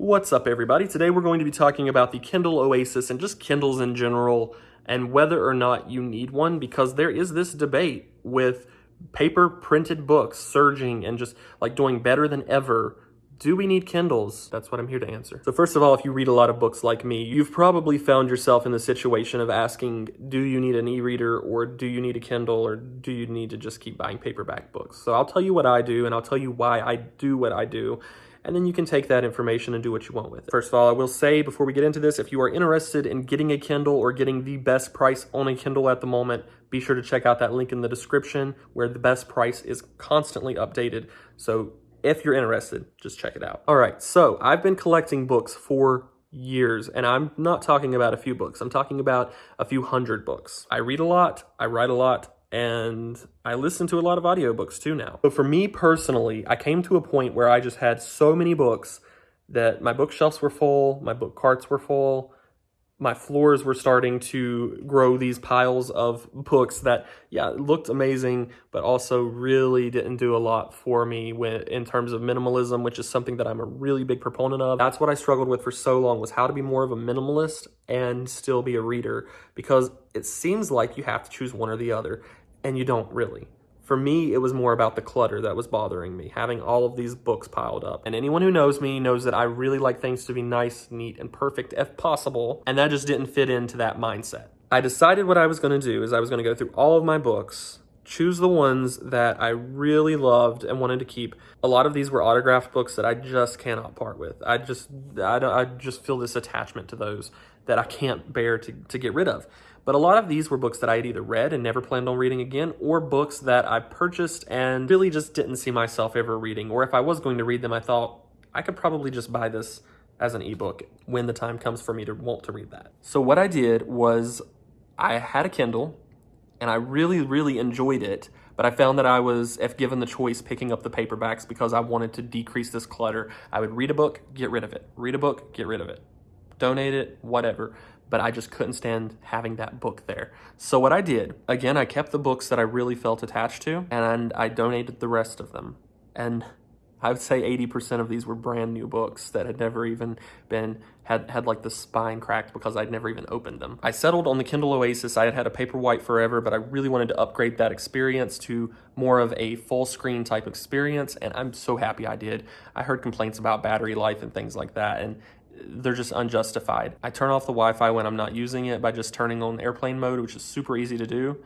What's up, everybody? Today we're going to be talking about the Kindle Oasis and just Kindles in general and whether or not you need one, because there is this debate with paper printed books surging and just like doing better than ever. Do we need Kindles? That's what I'm here to answer. So first of all, if you read a lot of books like me, you've probably found yourself in the situation of asking, do you need an e-reader, or do you need a Kindle, or do you need to just keep buying paperback books? So I'll tell you what I do, and I'll tell you why I do what I do, and then you can take that information and do what you want with it. First of all, I will say before we get into this, if you are interested in getting a Kindle or getting the best price on a Kindle at the moment, be sure to check out that link in the description where the best price is constantly updated. So if you're interested, just check it out. All right, so I've been collecting books for years, and I'm not talking about a few books. I'm talking about a few hundred books. I read a lot, I write a lot, and I listen to a lot of audiobooks too now. So for me personally, I came to a point where I just had so many books that my bookshelves were full, my book carts were full, my floors were starting to grow these piles of books that, yeah, looked amazing, but also really didn't do a lot for me in terms of minimalism, which is something that I'm a really big proponent of. That's what I struggled with for so long, was how to be more of a minimalist and still be a reader, because it seems like you have to choose one or the other, and you don't really. For me, it was more about the clutter that was bothering me, having all of these books piled up. And anyone who knows me knows that I really like things to be nice, neat, and perfect if possible, and that just didn't fit into that mindset. I decided what I was gonna do is I was gonna go through all of my books, choose the ones that I really loved and wanted to keep. A lot of these were autographed books that I just cannot part with. I just feel this attachment to those that I can't bear to get rid of. But a lot of these were books that I had either read and never planned on reading again, or books that I purchased and really just didn't see myself ever reading. Or if I was going to read them, I thought I could probably just buy this as an ebook when the time comes for me to want to read that. So what I did was I had a Kindle and I really, really enjoyed it, but I found that I was, if given the choice, picking up the paperbacks because I wanted to decrease this clutter. I would read a book, get rid of it. Read a book, get rid of it. Donate it, whatever. But I just couldn't stand having that book there. So what I did, again, I kept the books that I really felt attached to, and I donated the rest of them. And I would say 80% of these were brand new books that had never even had like the spine cracked because I'd never even opened them. I settled on the Kindle Oasis. I had had a Paperwhite forever, but I really wanted to upgrade that experience to more of a full screen type experience, and I'm so happy I did. I heard complaints about battery life and things like that, and they're just unjustified. I turn off the Wi-Fi when I'm not using it by just turning on airplane mode, which is super easy to do.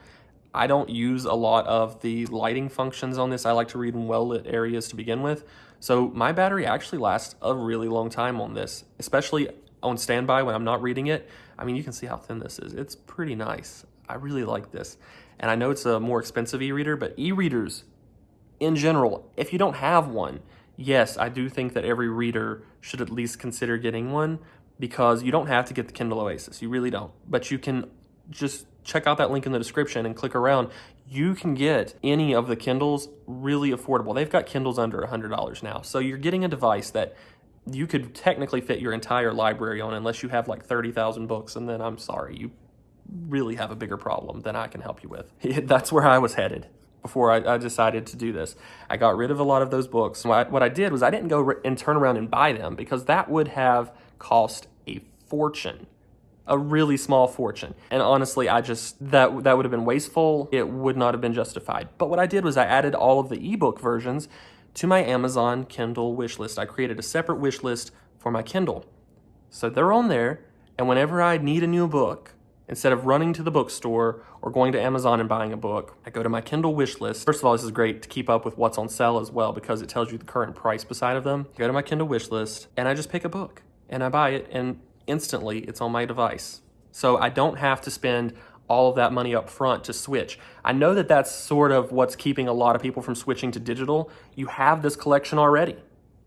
I don't use a lot of the lighting functions on this. I like to read in well-lit areas to begin with. So my battery actually lasts a really long time on this, especially on standby when I'm not reading it. I mean, you can see how thin this is. It's pretty nice. I really like this. And I know it's a more expensive e-reader, but e-readers in general, if you don't have one, yes, I do think that every reader should at least consider getting one, because you don't have to get the Kindle Oasis. You really don't. But you can just check out that link in the description and click around. You can get any of the Kindles really affordable. They've got Kindles under $100 now. So you're getting a device that you could technically fit your entire library on, unless you have like 30,000 books, and then I'm sorry, you really have a bigger problem than I can help you with. That's where I was headed before I decided to do this. I got rid of a lot of those books. What I did was I didn't go and turn around and buy them, because that would have cost a fortune, a really small fortune. And honestly, that would have been wasteful. It would not have been justified. But what I did was I added all of the ebook versions to my Amazon Kindle wish list. I created a separate wish list for my Kindle. So they're on there, and whenever I need a new book, instead of running to the bookstore or going to Amazon and buying a book, I go to my Kindle wish list. First of all, this is great to keep up with what's on sale as well, because it tells you the current price beside of them. I go to my Kindle wish list and I just pick a book and I buy it, and instantly it's on my device. So I don't have to spend all of that money up front to switch. I know that that's sort of what's keeping a lot of people from switching to digital. You have this collection already,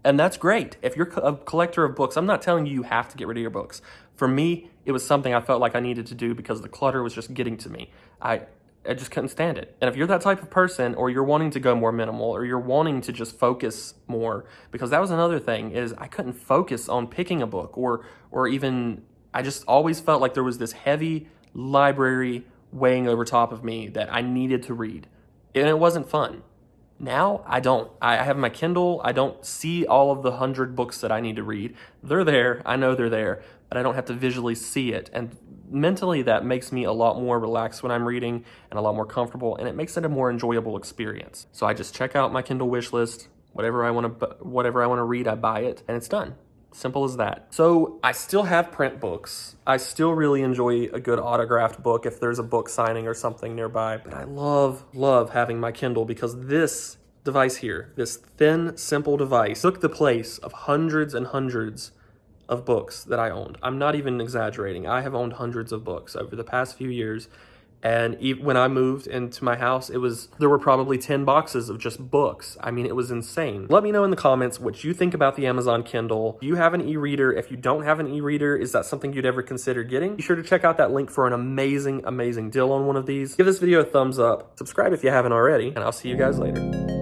and that's great. If you're a collector of books, I'm not telling you have to get rid of your books. For me, it was something I felt like I needed to do because the clutter was just getting to me. I just couldn't stand it. And if you're that type of person, or you're wanting to go more minimal, or you're wanting to just focus more, because that was another thing, is I couldn't focus on picking a book, or even, I just always felt like there was this heavy library weighing over top of me that I needed to read. And it wasn't fun. Now I don't. I have my Kindle. I don't see all of the 100 books that I need to read. They're there. I know they're there, but I don't have to visually see it. And mentally, that makes me a lot more relaxed when I'm reading and a lot more comfortable, and it makes it a more enjoyable experience. So I just check out my Kindle wish list. Whatever I want to read, I buy it, and it's done. Simple as that. So I still have print books. I still really enjoy a good autographed book if there's a book signing or something nearby. But I love having my Kindle because this device here, this thin, simple device, took the place of hundreds and hundreds of books that I owned. I'm not even exaggerating. I have owned hundreds of books over the past few years. And when I moved into my house, there were probably 10 boxes of just books. I mean, it was insane. Let me know in the comments what you think about the Amazon Kindle. Do you have an e-reader? If you don't have an e-reader, is that something you'd ever consider getting? Be sure to check out that link for an amazing deal on one of these. Give this video a thumbs up. Subscribe if you haven't already, and I'll see you guys later.